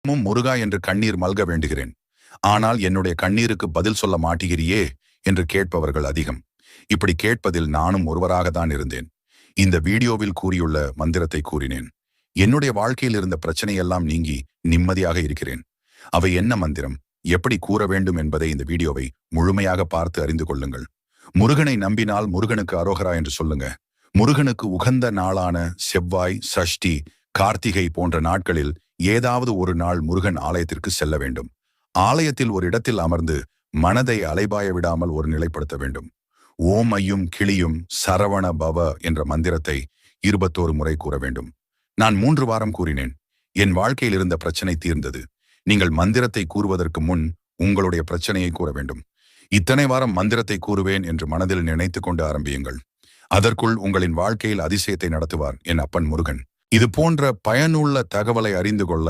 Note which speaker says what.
Speaker 1: முருகா என்று கண்ணீர் மல்க வேண்டுகிறேன். ஆனால் என்னுடைய கண்ணீருக்கு பதில் சொல்ல மாட்டேங்கிறியே என்று கேட்பவர்கள் அதிகம். இப்படி கேட்பதில் நானும் ஒருவராகத்தான் இருந்தேன். இந்த வீடியோவில் கூறியுள்ள மந்திரத்தை கூறினேன். என்னுடைய வாழ்க்கையில் இருந்த பிரச்சனையெல்லாம் நீங்கி நிம்மதியாக இருக்கிறேன். அவை என்ன மந்திரம், எப்படி கூற வேண்டும் என்பதை இந்த வீடியோவை முழுமையாக பார்த்து அறிந்து கொள்ளுங்கள். முருகனை நம்பினால் முருகனுக்கு அரோகரா என்று சொல்லுங்க. முருகனுக்கு உகந்த நாளான செவ்வாய், சஷ்டி, கார்த்திகை போன்ற நாட்களில் ஏதாவது ஒரு நாள் முருகன் ஆலயத்திற்கு செல்ல வேண்டும். ஆலயத்தில் ஒரு இடத்தில் அமர்ந்து மனதை அலைபாய விடாமல் ஒரு நிலைப்படுத்த வேண்டும். ஓம் ஐயும் கிளியும் சரவண பவ என்ற மந்திரத்தை 21 முறை கூற வேண்டும். நான் 3 வாரம் கூறினேன். என் வாழ்க்கையில் இருந்த பிரச்சனை தீர்ந்தது. நீங்கள் மந்திரத்தை கூறுவதற்கு முன் உங்களுடைய பிரச்சனையை கூற வேண்டும். இத்தனை வாரம் மந்திரத்தை கூறுவேன் என்று மனதில் நினைத்து கொண்டு ஆரம்பியுங்கள். அதற்குள் உங்களின் வாழ்க்கையில் அதிசயத்தை நடத்துவார் என் அப்பன் முருகன். இது போன்ற பயனுள்ள தகவலை அறிந்து கொள்ள